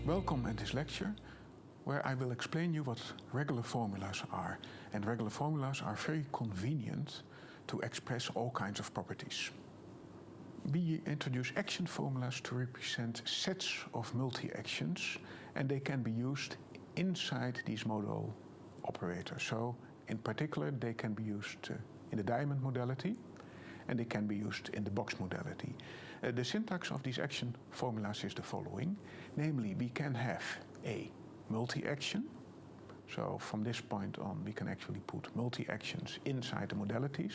Welcome in this lecture, where I will explain you what regular formulas are. And regular formulas are very convenient to express all kinds of properties. We introduce action formulas to represent sets of multi-actions, and they can be used inside these modal operators. So, in particular, they can be used in the diamond modality, and they can be used in the box modality. The syntax of these action formulas is the following. Namely, we can have a multi-action. So from this point on, we can actually put multi-actions inside the modalities.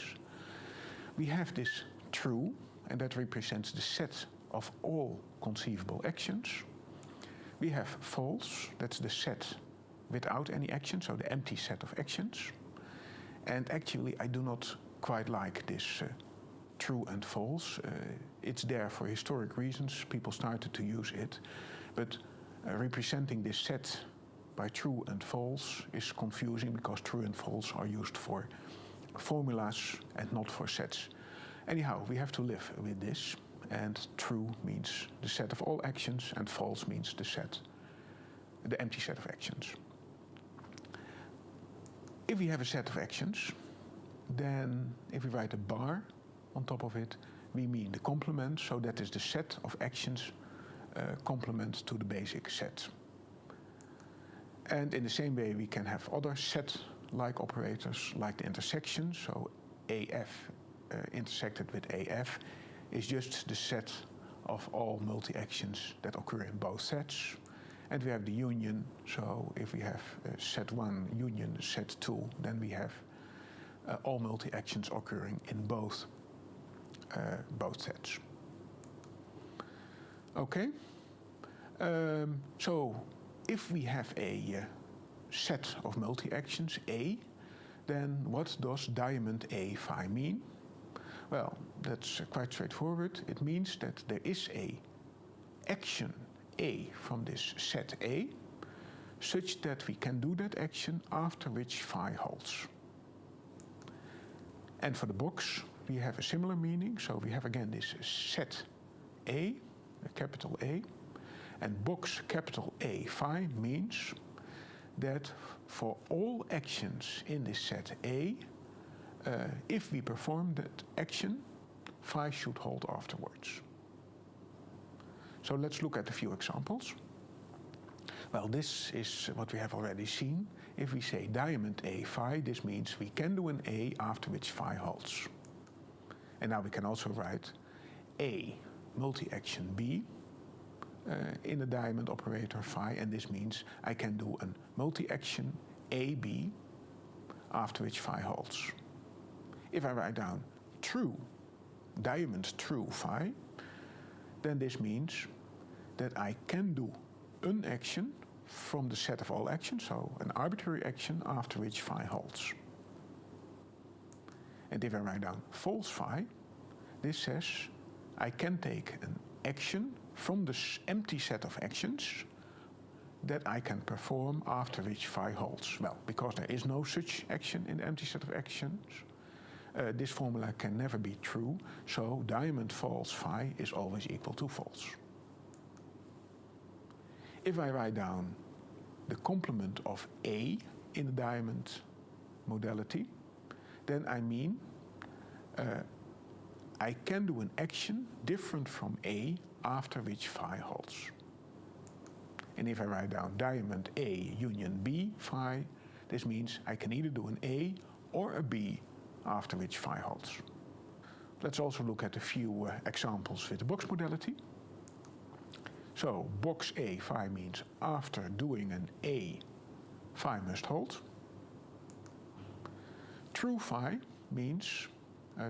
We have this true, and that represents the set of all conceivable actions. We have false, that's the set without any action, so the empty set of actions. And actually, I do not quite like this true and false. It's there for historic reasons. People started to use it. But representing this set by true and false is confusing because true and false are used for formulas and not for sets. Anyhow, we have to live with this. And true means the set of all actions, and false means the empty set of actions. If we have a set of actions, then if we write a bar on top of it, we mean the complement, so that is the set of actions complement to the basic set. And in the same way, we can have other set-like operators, like the intersection, so AF intersected with AF is just the set of all multi-actions that occur in both sets. And we have the union, so if we have set 1 union set 2, then we have all multi-actions occurring in both sets. Okay, so if we have a set of multi-actions A, then what does diamond A phi mean? Well, that's quite straightforward. It means that there is a action A from this set A, such that we can do that action after which phi holds. And for the box, we have a similar meaning. So we have again this set A, a capital A, and box capital A phi means that for all actions in this set A, if we perform that action, phi should hold afterwards. So let's look at a few examples. Well, this is what we have already seen. If we say diamond A phi, this means we can do an A after which phi holds. And now we can also write A multi-action B in a diamond operator phi, and this means I can do a multi-action AB after which phi holds. If I write down true, diamond true phi, then this means that I can do an action from the set of all actions, so an arbitrary action after which phi holds. And if I write down false phi, this says I can take an action from the empty set of actions that I can perform after which phi holds. Well, because there is no such action in the empty set of actions, this formula can never be true, so diamond false phi is always equal to false. If I write down the complement of A in the diamond modality, then I mean I can do an action different from A after which phi holds. And if I write down diamond A union B phi, this means I can either do an A or a B after which phi holds. Let's also look at a few examples with the box modality. So box A phi means after doing an A, phi must hold. True phi means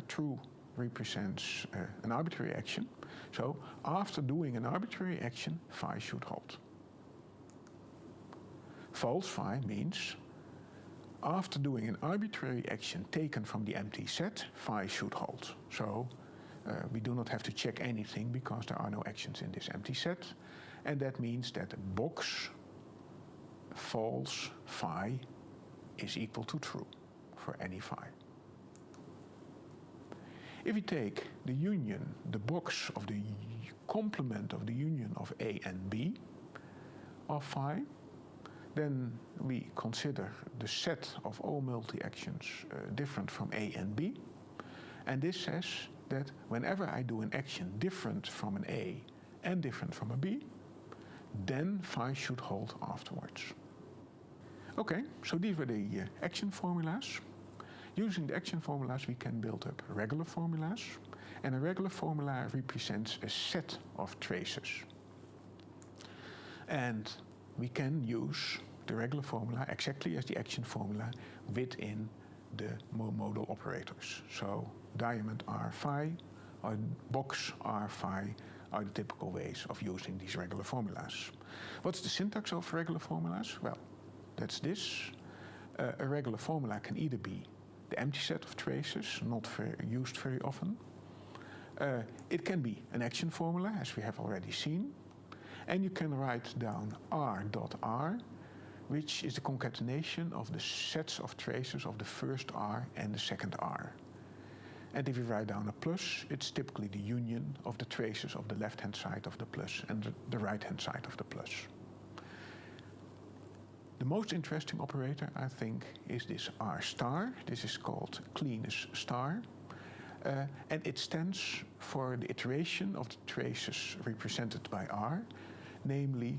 true represents an arbitrary action. So after doing an arbitrary action, phi should hold. False phi means after doing an arbitrary action taken from the empty set, phi should hold. So we do not have to check anything because there are no actions in this empty set. And that means that box false phi is equal to true for any phi. If we take the union, the box of the complement of the union of A and B, of phi, then we consider the set of all multi-actions different from A and B. And this says that whenever I do an action different from an A and different from a B, then phi should hold afterwards. Okay, so these were the action formulas. Using the action formulas, we can build up regular formulas. And a regular formula represents a set of traces. And we can use the regular formula exactly as the action formula within the modal operators. So diamond R phi or box R phi are the typical ways of using these regular formulas. What's the syntax of regular formulas? Well, that's this. A regular formula can either be the empty set of traces, not used very often. It can be an action formula, as we have already seen. And you can write down R.R, which is the concatenation of the sets of traces of the first R and the second R. And if you write down a plus, it's typically the union of the traces of the left-hand side of the plus and the right-hand side of the plus. The most interesting operator, I think, is this R star. This is called cleanest star. And it stands for the iteration of the traces represented by R. Namely,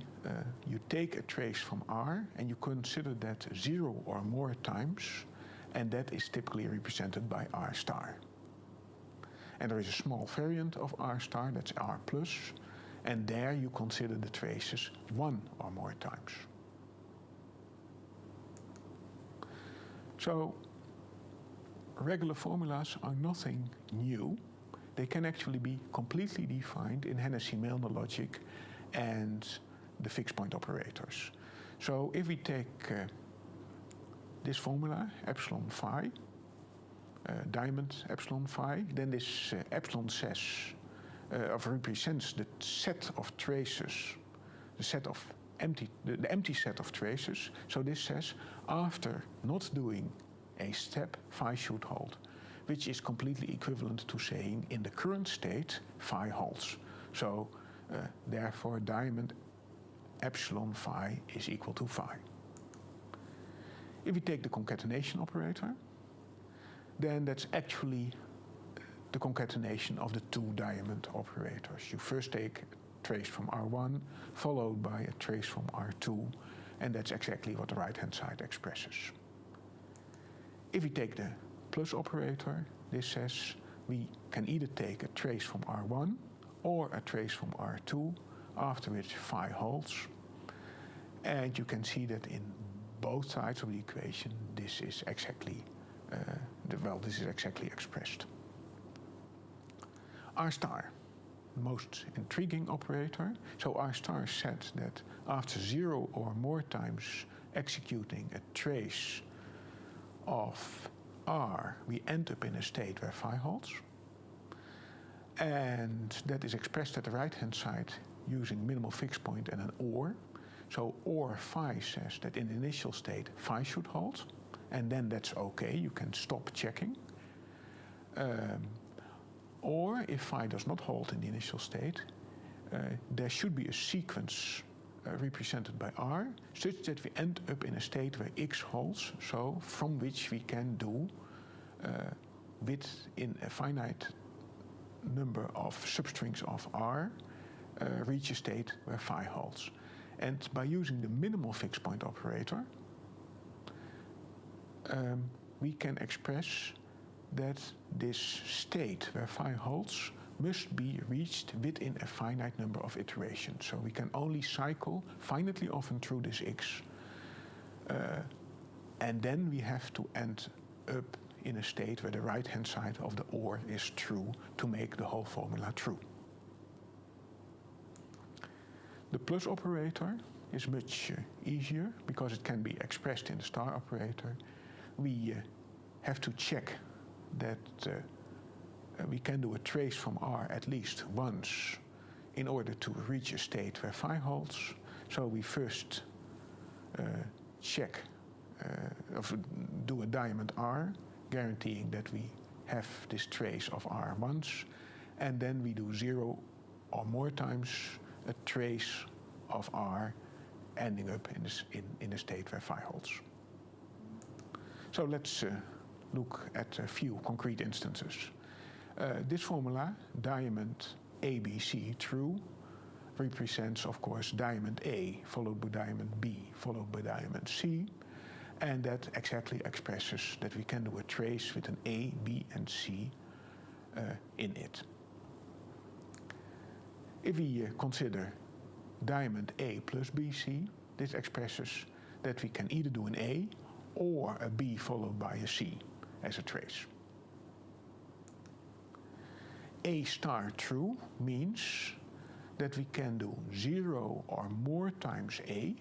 you take a trace from R and you consider that 0 or more times, and that is typically represented by R star. And there is a small variant of R star, that's R plus, and there you consider the traces 1 or more times. So, regular formulas are nothing new. They can actually be completely defined in Hennessy-Milner logic and the fixed point operators. So if we take this formula, epsilon phi, diamond epsilon phi, then this epsilon says, represents the set of traces, the set of the empty set of traces. So this says, after not doing a step, phi should hold, which is completely equivalent to saying in the current state, phi holds. So therefore, diamond epsilon phi is equal to phi. If we take the concatenation operator, then that's actually the concatenation of the two diamond operators. You first take a trace from R1, followed by a trace from R2, and that's exactly what the right-hand side expresses. If we take the plus operator, this says we can either take a trace from R1 or a trace from R2, after which phi holds. And you can see that in both sides of the equation, this is exactly expressed. R star, the most intriguing operator. So R star said that after 0 or more times executing a trace of R, we end up in a state where phi holds. And that is expressed at the right-hand side using minimal fixed point and an OR. So OR phi says that in the initial state, phi should hold. And then that's okay, you can stop checking. Or if phi does not hold in the initial state, there should be a sequence represented by R, such that we end up in a state where X holds, so from which we can do within a finite number of substrings of R, reach a state where phi holds. And by using the minimal fixed point operator, we can express that this state where phi holds must be reached within a finite number of iterations. So we can only cycle finitely often through this X. And then we have to end up in a state where the right-hand side of the OR is true to make the whole formula true. The plus operator is much easier because it can be expressed in the star operator. We have to check that we can do a trace from R at least once in order to reach a state where phi holds. So we first check, do a diamond R, guaranteeing that we have this trace of R once, and then we do 0 or more times a trace of R ending up in a state where phi holds. So let's look at a few concrete instances. This formula, diamond ABC true, represents, of course, diamond A followed by diamond B followed by diamond C, and that exactly expresses that we can do a trace with an A, B, and C in it. If we consider diamond A plus BC, this expresses that we can either do an A or a B followed by a C as a trace. A star true means that we can do 0 or more times A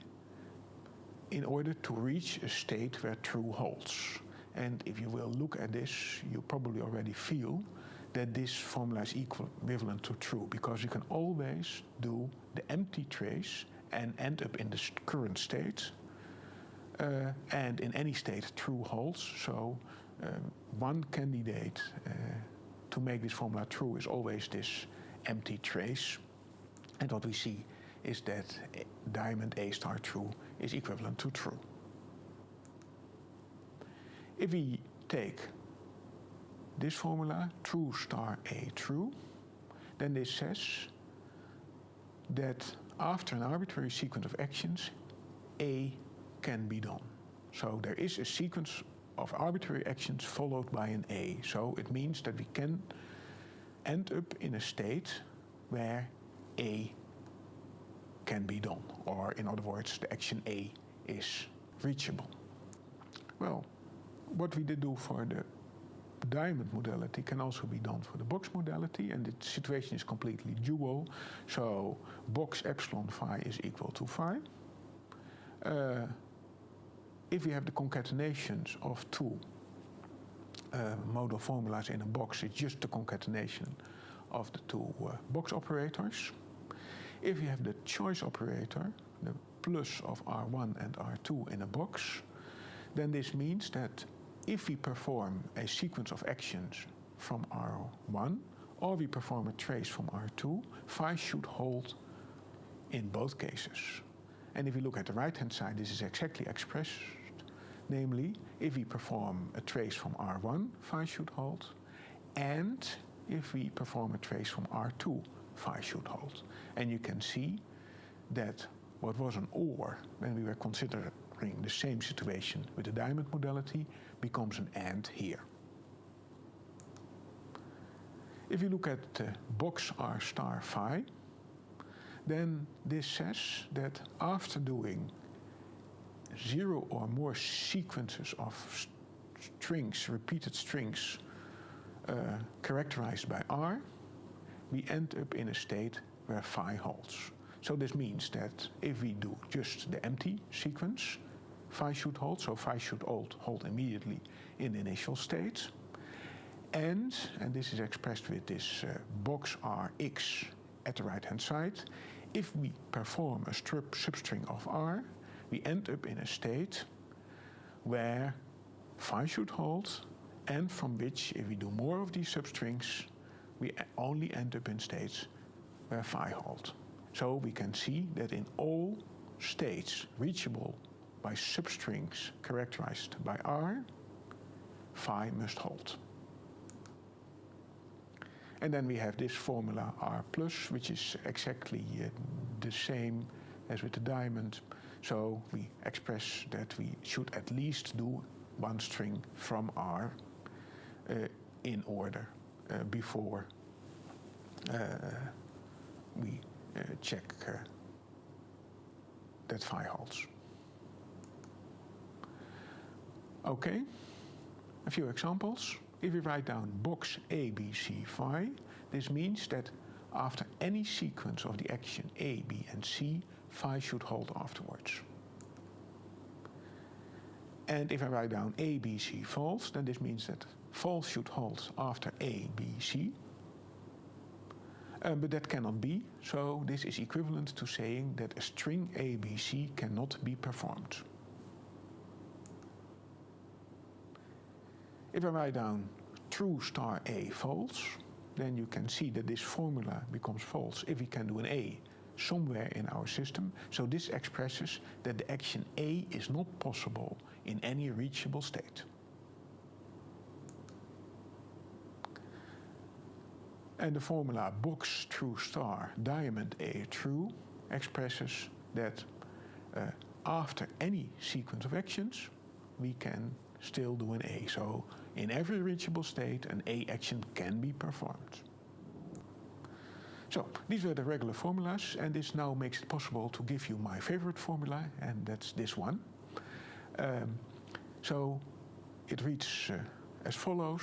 in order to reach a state where true holds. And if you will look at this, you probably already feel that this formula is equivalent to true, because you can always do the empty trace and end up in the current state. And in any state, true holds. So one candidate to make this formula true is always this empty trace. And what we see is that diamond A star true is equivalent to true. If we take this formula, true star A true, then this says that after an arbitrary sequence of actions, A can be done. So there is a sequence of arbitrary actions followed by an A. So it means that we can end up in a state where A can be done, or in other words, the action A is reachable. Well, what we did do for the diamond modality can also be done for the box modality, and the situation is completely dual. So box epsilon phi is equal to phi. If we have the concatenations of two modal formulas in a box, it's just the concatenation of the two box operators. If you have the choice operator, the plus of R1 and R2 in a box, then this means that if we perform a sequence of actions from R1 or we perform a trace from R2, phi should hold in both cases. And if we look at the right-hand side, this is exactly expressed. Namely, if we perform a trace from R1, phi should hold, and if we perform a trace from R2, phi should hold. And you can see that what was an or when we were considering the same situation with the diamond modality becomes an and here. If you look at the box R star phi, then this says that after doing 0 or more sequences of strings, repeated strings, characterized by R, we end up in a state where phi holds. So this means that if we do just the empty sequence, phi should hold, so phi should hold immediately in the initial state. And this is expressed with this box Rx at the right-hand side, if we perform a substring of R, we end up in a state where phi should hold, and from which, if we do more of these substrings, we only end up in states where phi hold. So we can see that in all states reachable by substrings characterized by R, phi must hold. And then we have this formula R plus, which is exactly the same as with the diamond. So we express that we should at least do one string from R in order before we check that phi holds. Okay, a few examples. If we write down box A, B, C, phi, this means that after any sequence of the action A, B, and C, phi should hold afterwards. And if I write down A, B, C, false, then this means that false should hold after A, B, C. But that cannot be, so this is equivalent to saying that a string A, B, C cannot be performed. If I write down true star A false, then you can see that this formula becomes false if we can do an A somewhere in our system. So this expresses that the action A is not possible in any reachable state. And the formula box true star diamond A true expresses that after any sequence of actions, we can still do an A. So in every reachable state, an A action can be performed. So these were the regular formulas, and this now makes it possible to give you my favorite formula, and that's this one. So it reads as follows.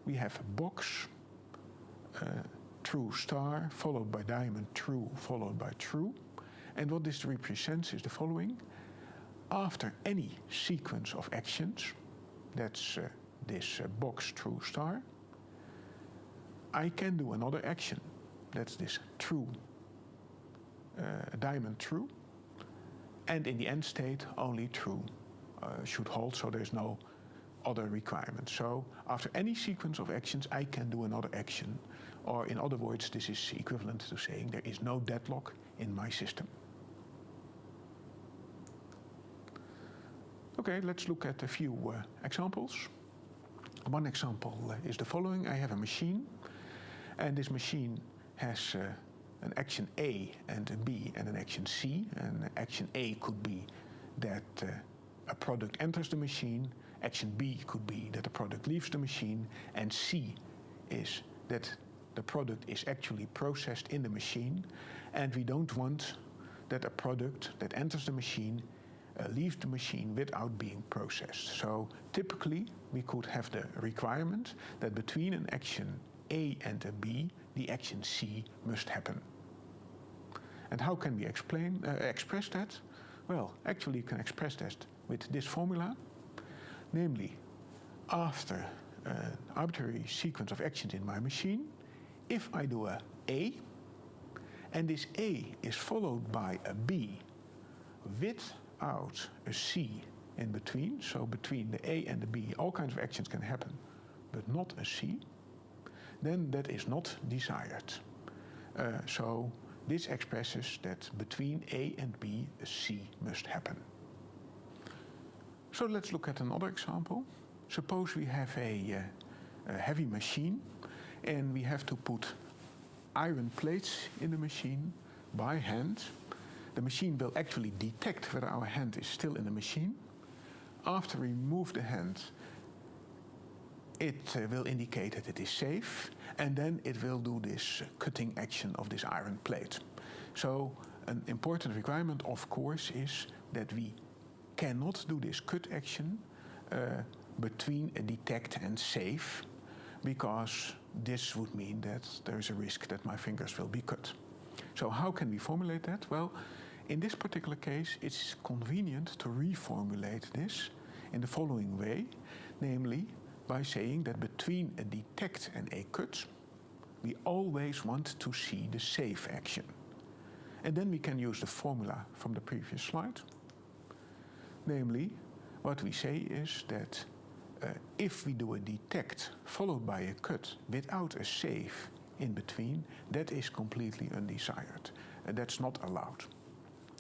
We have a box, true star, followed by diamond true, followed by true. And what this represents is the following. After any sequence of actions, that's this box true star, I can do another action. That's this true, diamond true. And in the end state, only true should hold, so there's no other requirement. So after any sequence of actions, I can do another action. Or in other words, this is equivalent to saying there is no deadlock in my system. Okay, let's look at a few examples. One example is the following. I have a machine, and this machine has an action A and a B and an action C. And action A could be that a product enters the machine. Action B could be that the product leaves the machine. And C is that the product is actually processed in the machine. And we don't want that a product that enters the machine leaves the machine without being processed. So typically we could have the requirement that between an action A and a B, the action C must happen. And how can we express that? Well, actually you can express that with this formula, namely, after an arbitrary sequence of actions in my machine, if I do a A, and this A is followed by a B without a C in between, so between the A and the B, all kinds of actions can happen, but not a C, then that is not desired. So this expresses that between A and B, a C must happen. So let's look at another example. Suppose we have a heavy machine, and we have to put iron plates in the machine by hand. The machine will actually detect whether our hand is still in the machine. After we move the hand, it will indicate that it is safe, and then it will do this cutting action of this iron plate. So an important requirement, of course, is that we cannot do this cut action between a detect and safe, because this would mean that there is a risk that my fingers will be cut. So how can we formulate that? Well, in this particular case, it's convenient to reformulate this in the following way, namely by saying that between a detect and a cut, we always want to see the safe action. And then we can use the formula from the previous slide. Namely, what we say is that if we do a detect followed by a cut without a safe in between, that is completely undesired. That's not allowed.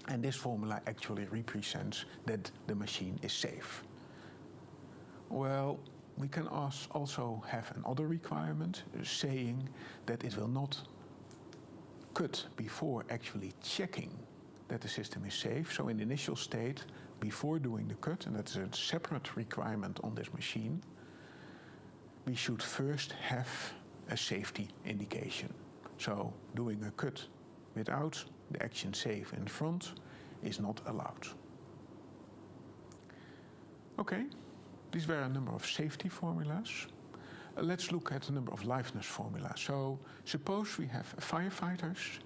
And this formula actually represents that the machine is safe. Well, we can also have another requirement saying that it will not cut before actually checking that the system is safe. So in the initial state, before doing the cut, and that's a separate requirement on this machine, we should first have a safety indication. So doing a cut without the action safe in front is not allowed. Okay, these were a number of safety formulas. Let's look at a number of liveness formulas. So suppose we have firefighters,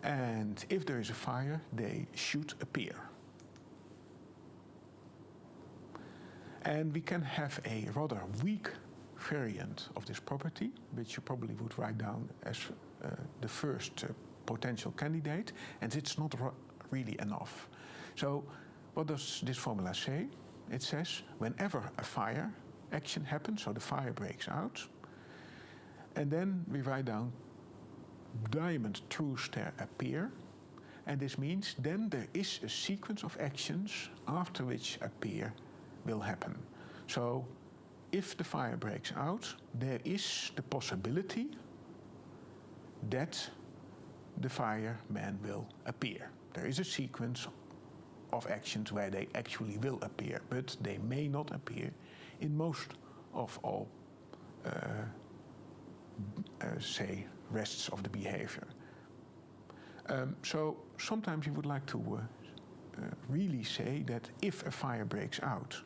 and if there is a fire, they should appear. And we can have a rather weak variant of this property, which you probably would write down as the first potential candidate, and it's not really enough. So what does this formula say? It says whenever a fire action happens, so the fire breaks out, and then we write down diamond true star appear, And this means then there is a sequence of actions after which appear will happen. So if the fire breaks out, there is the possibility that the fireman will appear. There is a sequence of actions where they actually will appear, but they may not appear in most of all, say, rests of the behavior. So sometimes you would like to really say that if a fire breaks out,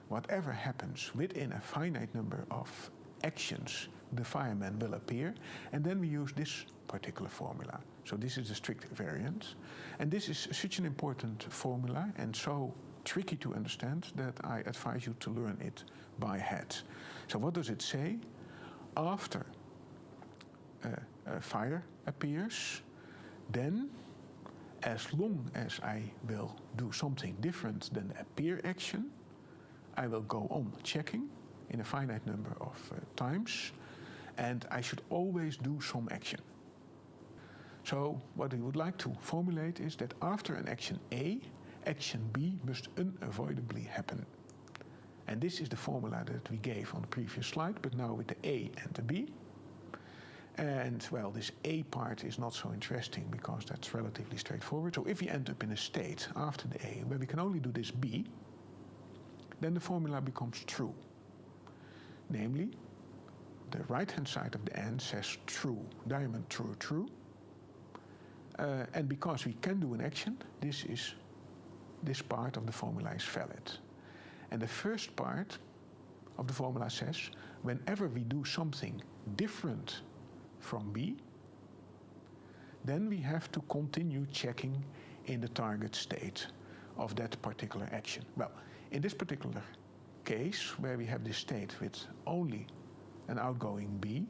whatever happens within a finite number of actions, the fireman will appear, and then we use this particular formula. So this is the strict variance, and this is such an important formula and so tricky to understand that I advise you to learn it by heart. So what does it say? After a fire appears, then as long as I will do something different than the appear action, I will go on checking in a finite number of times, and I should always do some action. So what we would like to formulate is that after an action A, action B must unavoidably happen. And this is the formula that we gave on the previous slide, but now with the A and the B. And well, this A part is not so interesting because that's relatively straightforward. So if we end up in a state after the A where we can only do this B, then the formula becomes true. Namely, the right-hand side of the AND says true, diamond true, true. And because we can do an action, this part of the formula is valid. And the first part of the formula says, whenever we do something different from B, then we have to continue checking in the target state of that particular action. Well, in this particular case, where we have this state with only an outgoing B,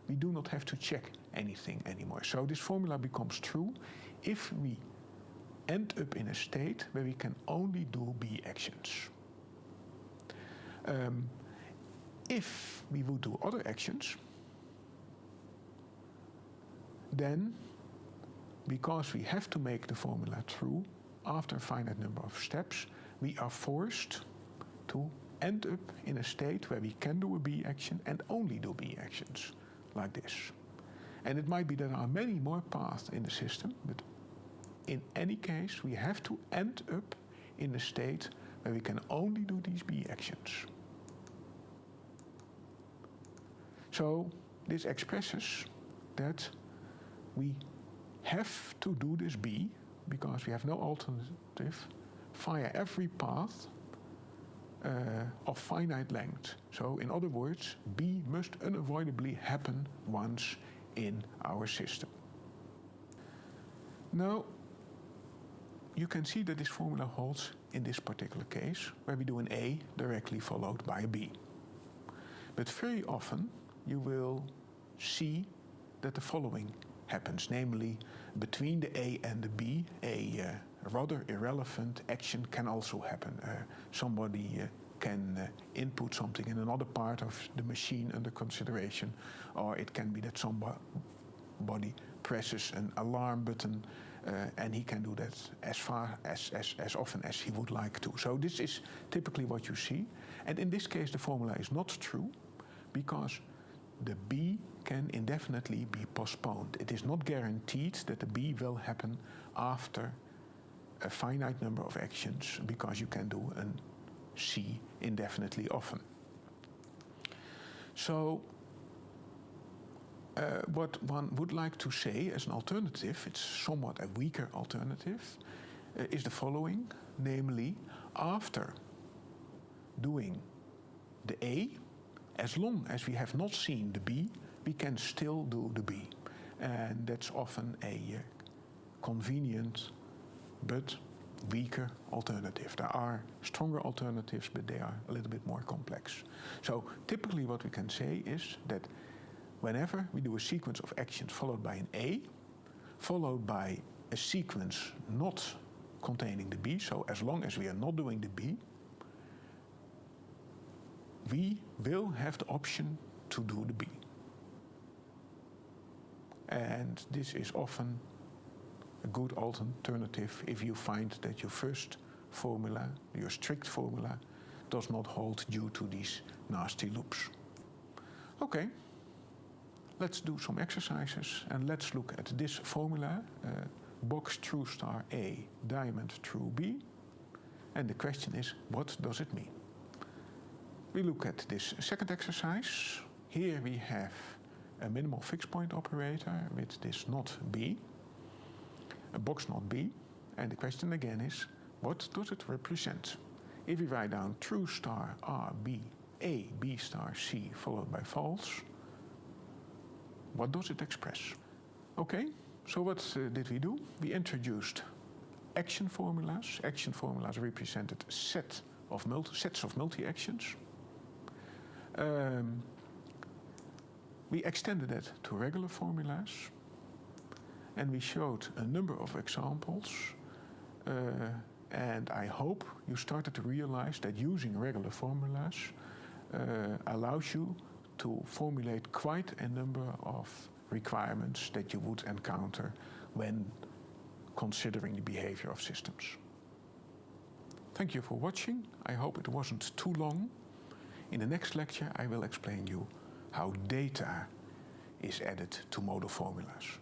we do not have to check anything anymore. So this formula becomes true if we end up in a state where we can only do B actions. If we would do other actions, then because we have to make the formula true after a finite number of steps, we are forced to end up in a state where we can do a B action and only do B actions, like this. And it might be that there are many more paths in the system, but in any case, we have to end up in a state where we can only do these B actions. So this expresses that we have to do this B because we have no alternative via every path of finite length. So in other words, B must unavoidably happen once in our system. Now, you can see that this formula holds in this particular case, where we do an A directly followed by a B. But very often, you will see that the following happens, namely, between the A and the B, a rather irrelevant action can also happen. Somebody can input something in another part of the machine under consideration, or it can be that somebody presses an alarm button and he can do that as often as he would like to. So this is typically what you see. And in this case, the formula is not true because the B can indefinitely be postponed. It is not guaranteed that the B will happen after a finite number of actions because you can do an C indefinitely often. So what one would like to say as an alternative, it's somewhat a weaker alternative, is the following, namely, after doing the A, as long as we have not seen the B, we can still do the B. And that's often a convenient but weaker alternative. There are stronger alternatives, but they are a little bit more complex. So typically what we can say is that whenever we do a sequence of actions followed by an A, followed by a sequence not containing the B, so as long as we are not doing the B, we will have the option to do the B. And this is often a good alternative if you find that your first formula, your strict formula, does not hold due to these nasty loops. Okay, let's do some exercises and let's look at this formula, box true star A, diamond true B. And the question is, what does it mean? We look at this second exercise. Here we have a minimal fixed point operator with this not B, a box not B. And the question again is, what does it represent? If we write down true star R, B, A, B star C followed by false, what does it express? Okay, so what did we do? We introduced action formulas. Action formulas represented sets of multi-actions. We extended that to regular formulas, and we showed a number of examples, and I hope you started to realize that using regular formulas allows you to formulate quite a number of requirements that you would encounter when considering the behavior of systems. Thank you for watching. I hope it wasn't too long. In the next lecture I will explain you how data is added to model formulas.